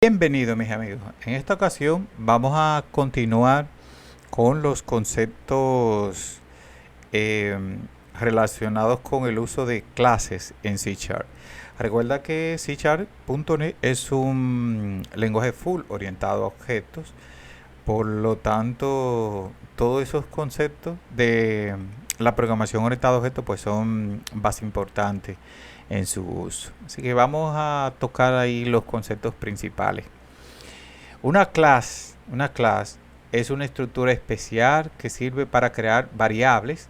Bienvenidos mis amigos. En esta ocasión vamos a continuar con los conceptos eh, relacionados con el uso de clases en C Sharp. Recuerda que C Sharp.net es un lenguaje full orientado a objetos. Por lo tanto, todos esos conceptos de la programación orientada a objetos pues son bastante importantes en su uso. Así que vamos a tocar ahí los conceptos principales. Una clase es una estructura especial que sirve para crear variables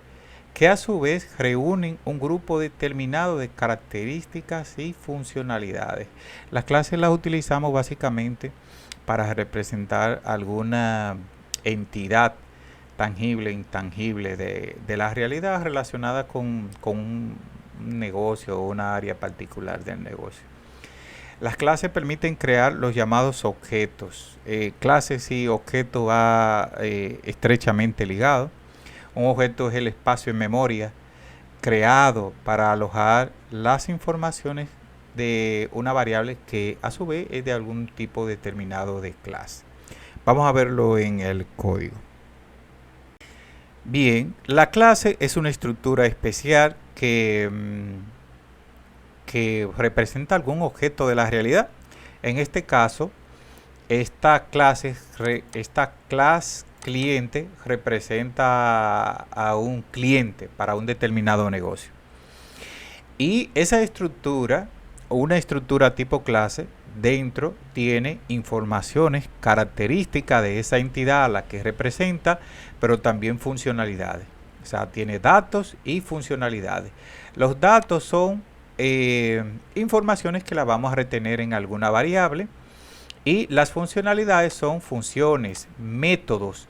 que a su vez reúnen un grupo determinado de características y funcionalidades. Las clases las utilizamos básicamente para representar alguna entidad tangible e intangible de la realidad relacionada con un negocio o una área particular del negocio. Las clases permiten crear los llamados objetos. Clases y objetos va estrechamente ligado. Un objeto es el espacio en memoria creado para alojar las informaciones de una variable que a su vez es de algún tipo determinado de clase. Vamos a verlo en el código. Bien, la clase es una estructura especial que representa algún objeto de la realidad. En este caso, esta clase cliente representa a un cliente para un determinado negocio. Y esa estructura, una estructura tipo clase, dentro tiene informaciones, características de esa entidad a la que representa, pero también funcionalidades. O sea, tiene datos y funcionalidades. Los datos son informaciones que las vamos a retener en alguna variable, y las funcionalidades son funciones, métodos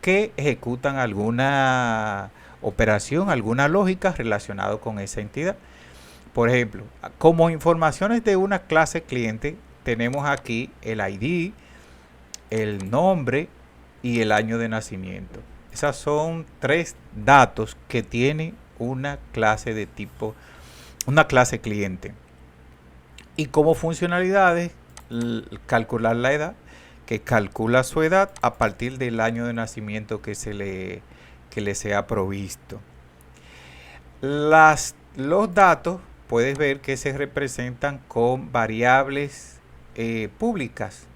que ejecutan alguna operación, alguna lógica relacionada con esa entidad. Por ejemplo, como informaciones de una clase cliente, tenemos aquí el ID, el nombre y el año de nacimiento. Esas son tres datos que tiene una clase de tipo, una clase cliente. Y como funcionalidades, calcular la edad, que calcula su edad a partir del año de nacimiento que le sea provisto. Los datos puedes ver que se representan con variables públicas,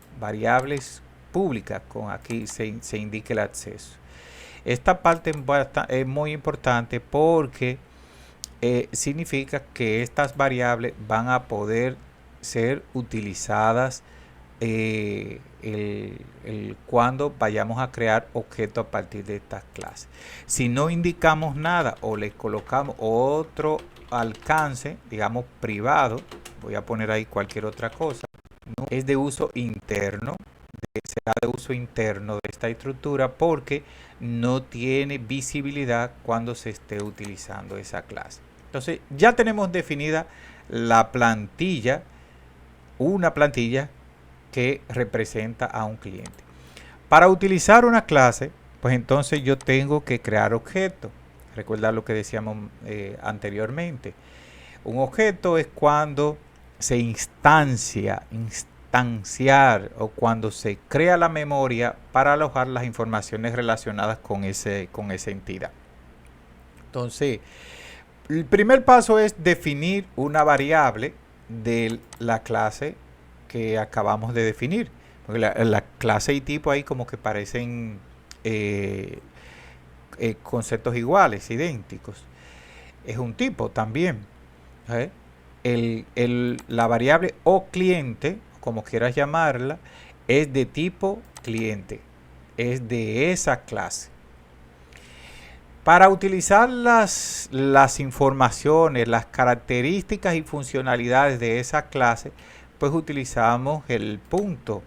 con aquí se indica el acceso. Esta parte es muy importante porque significa que estas variables van a poder ser utilizadas cuando vayamos a crear objetos a partir de estas clases. Si no indicamos nada o le colocamos otro alcance, digamos privado, voy a poner ahí cualquier otra cosa, no es de uso interno, será de uso interno de esta estructura porque no tiene visibilidad cuando se esté utilizando esa clase. Entonces ya tenemos definida la plantilla, una plantilla que representa a un cliente. Para utilizar una clase, pues entonces yo tengo que crear objetos. Recuerda lo que decíamos anteriormente. Un objeto es cuando se instanciar o cuando se crea la memoria para alojar las informaciones relacionadas con esa entidad. Entonces, el primer paso es definir una variable de la clase que acabamos de definir. Porque la clase y tipo ahí como que parecen conceptos iguales, idénticos. Es un tipo también. La variable o cliente, como quieras llamarla, es de tipo cliente. Es de esa clase. Para utilizar las informaciones, las características y funcionalidades de esa clase, pues utilizamos el punto,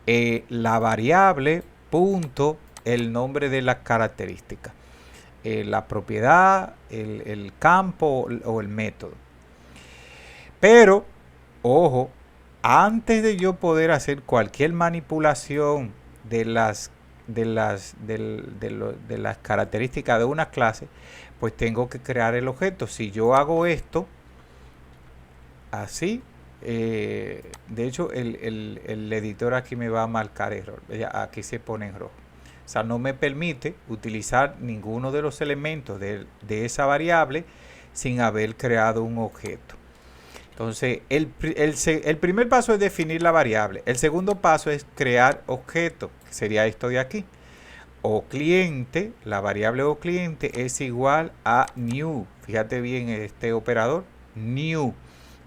la variable, punto, el nombre de la característica, la propiedad, el campo o el método. Pero, ojo, antes de yo poder hacer cualquier manipulación de las características de una clase, pues tengo que crear el objeto. Si yo hago esto así, De hecho, el editor aquí me va a marcar error. Aquí se pone en rojo. O sea, no me permite utilizar ninguno de los elementos de esa variable sin haber creado un objeto. Entonces, el primer paso es definir la variable. El segundo paso es crear objeto, que sería esto de aquí. O cliente, la variable o cliente es igual a new. Fíjate bien este operador, new.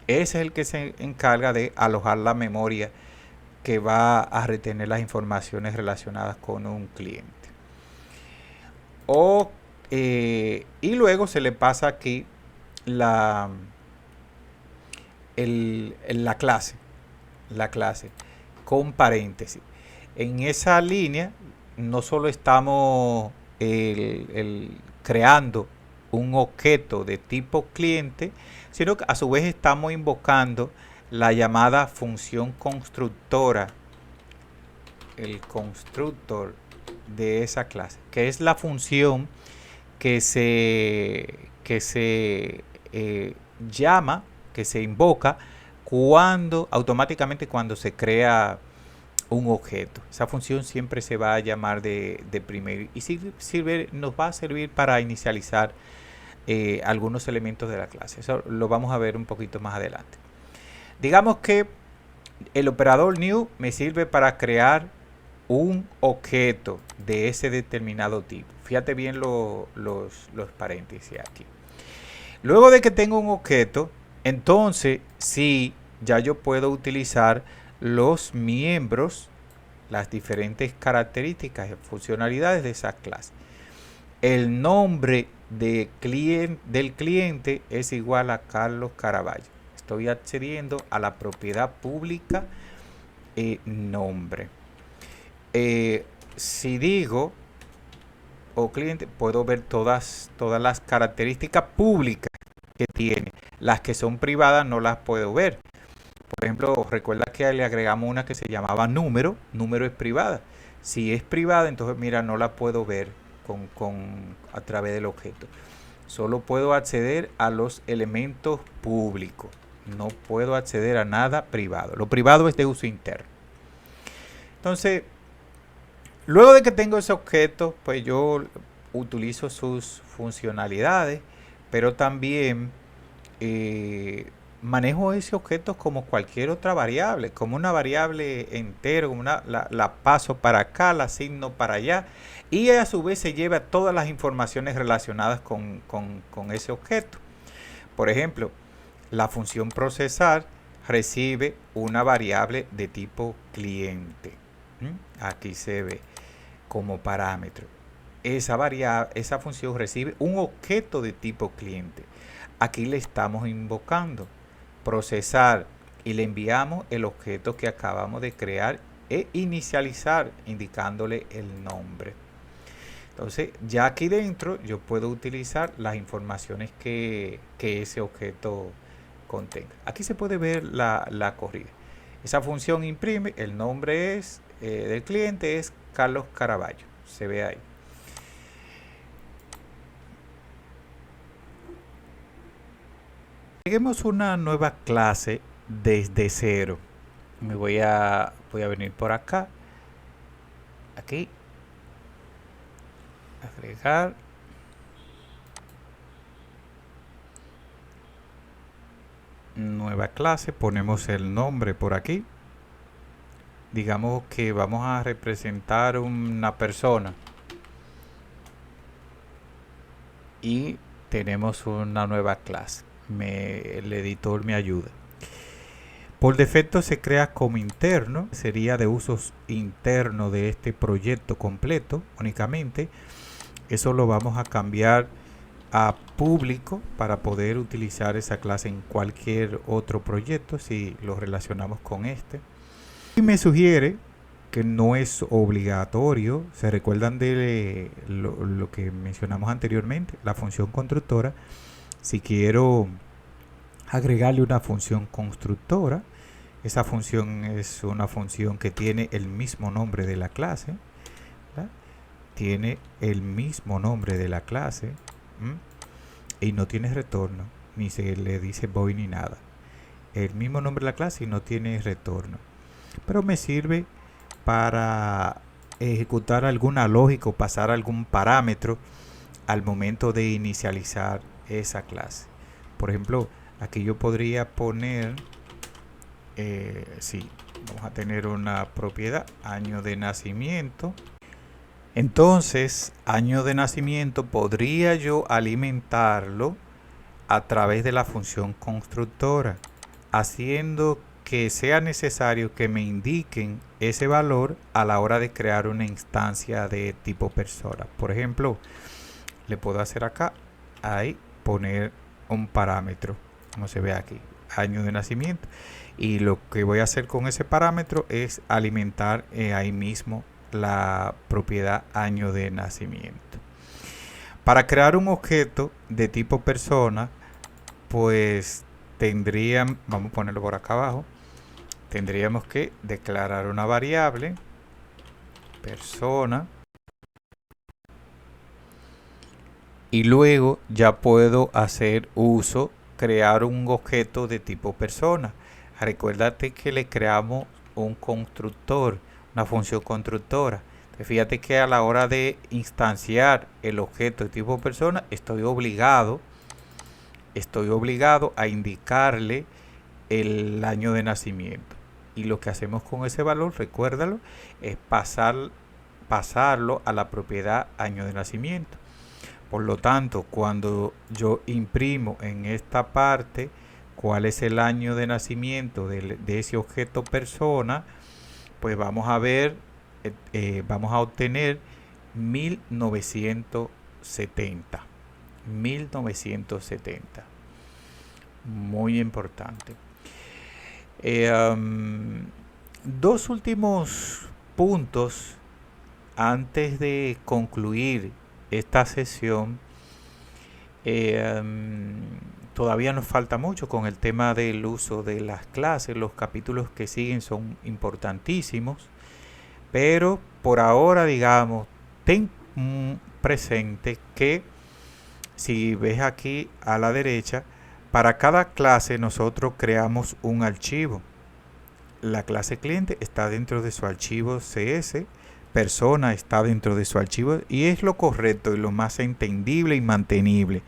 Ese es el que se encarga de alojar la memoria que va a retener las informaciones relacionadas con un cliente. Y luego se le pasa aquí la clase, con paréntesis. En esa línea no solo estamos creando un objeto de tipo cliente, sino que a su vez estamos invocando la llamada función constructora, el constructor de esa clase, que es la función que se llama, que se invoca automáticamente cuando se crea un objeto. Esa función siempre se va a llamar de primero y nos va a servir para inicializar algunos elementos de la clase. Eso lo vamos a ver un poquito más adelante. Digamos que el operador new me sirve para crear un objeto de ese determinado tipo. Fíjate bien los paréntesis aquí. Luego de que tengo un objeto, entonces sí, ya yo puedo utilizar los miembros, las diferentes características y funcionalidades de esa clase. El nombre del cliente es igual a Carlos Caraballo. Estoy accediendo a la propiedad pública nombre. Si digo cliente, puedo ver todas las características públicas que tiene. Las que son privadas no las puedo ver. Por ejemplo, recuerda que le agregamos una que se llamaba número. Número es privada. Si es privada, entonces mira, no la puedo ver a través del objeto. Solo puedo acceder a los elementos públicos. No puedo acceder a nada privado. Lo privado es de uso interno. Entonces, luego de que tengo ese objeto, pues yo utilizo sus funcionalidades, pero también manejo ese objeto como cualquier otra variable, como una variable entera, la paso para acá, la asigno para allá, y a su vez se lleva todas las informaciones relacionadas con ese objeto. Por ejemplo, la función procesar recibe una variable de tipo cliente. Aquí se ve como parámetro. Esa función recibe un objeto de tipo cliente. Aquí le estamos invocando procesar y le enviamos el objeto que acabamos de crear e inicializar indicándole el nombre. Entonces ya aquí dentro yo puedo utilizar las informaciones que ese objeto contenga. Aquí se puede ver la corrida. Esa función imprime, el nombre del cliente es Carlos Caraballo. Se ve ahí. Lleguemos una nueva clase desde cero. Voy a venir por acá. Aquí. Agregar. Nueva clase. Ponemos el nombre por aquí. Digamos que vamos a representar una persona. Y tenemos una nueva clase. El editor me ayuda. Por defecto se crea como interno, sería de usos interno de este proyecto completo únicamente. Eso lo vamos a cambiar a público para poder utilizar esa clase en cualquier otro proyecto si lo relacionamos con este. Y me sugiere que no es obligatorio, se recuerdan de lo que mencionamos anteriormente, la función constructora. Si quiero agregarle una función constructora, esa función es una función que tiene el mismo nombre de la clase, ¿verdad? Tiene el mismo nombre de la clase y no tiene retorno, ni se le dice void ni nada. el mismo nombre de la clase y no tiene retorno. Pero me sirve para ejecutar alguna lógica o pasar algún parámetro al momento de inicializar esa clase. Por ejemplo, aquí yo podría poner, sí, vamos a tener una propiedad, año de nacimiento. Entonces, año de nacimiento podría yo alimentarlo a través de la función constructora, haciendo que sea necesario que me indiquen ese valor a la hora de crear una instancia de tipo persona. Por ejemplo, le puedo hacer acá, ahí, poner un parámetro, como se ve aquí, año de nacimiento. Y lo que voy a hacer con ese parámetro es alimentar ahí mismo la propiedad año de nacimiento. Para crear un objeto de tipo persona, pues vamos a ponerlo por acá abajo, tendríamos que declarar una variable persona y luego ya puedo hacer uso, crear un objeto de tipo persona. Recuérdate que le creamos un constructor, una función constructora. Entonces, fíjate que a la hora de instanciar el objeto de tipo persona, estoy obligado a indicarle el año de nacimiento. Y lo que hacemos con ese valor, recuérdalo, es pasarlo a la propiedad año de nacimiento. Por lo tanto, cuando yo imprimo en esta parte cuál es el año de nacimiento de ese objeto persona, pues vamos a ver, vamos a obtener 1970. 1970. Muy importante. Dos últimos puntos antes de concluir esta sesión. Todavía nos falta mucho con el tema del uso de las clases. Los capítulos que siguen son importantísimos, pero por ahora, digamos, ten presente que si ves aquí a la derecha, para cada clase nosotros creamos un archivo. La clase cliente está dentro de su archivo CS, persona está dentro de su archivo, y es lo correcto y lo más entendible y mantenible.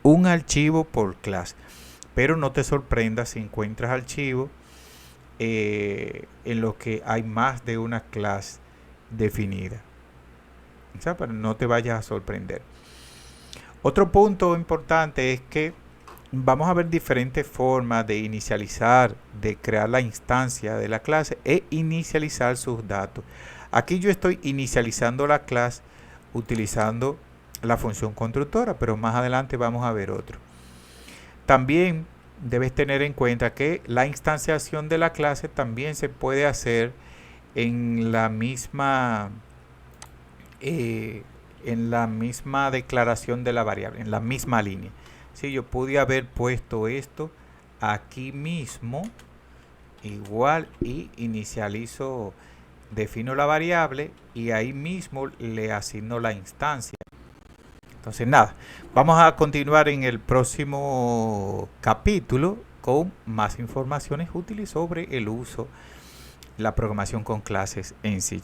Un archivo por clase. Pero no te sorprendas si encuentras archivos en los que hay más de una clase definida. O sea, pero no te vayas a sorprender. Otro punto importante es que vamos a ver diferentes formas de inicializar, de crear la instancia de la clase e inicializar sus datos. Aquí yo estoy inicializando la clase utilizando la función constructora, pero más adelante vamos a ver otro. También debes tener en cuenta que la instanciación de la clase también se puede hacer en la misma declaración de la variable, en la misma línea. Si yo pude haber puesto esto aquí mismo, igual, y inicializo, defino la variable y ahí mismo le asigno la instancia. Entonces nada, vamos a continuar en el próximo capítulo con más informaciones útiles sobre el uso, la programación con clases en C#.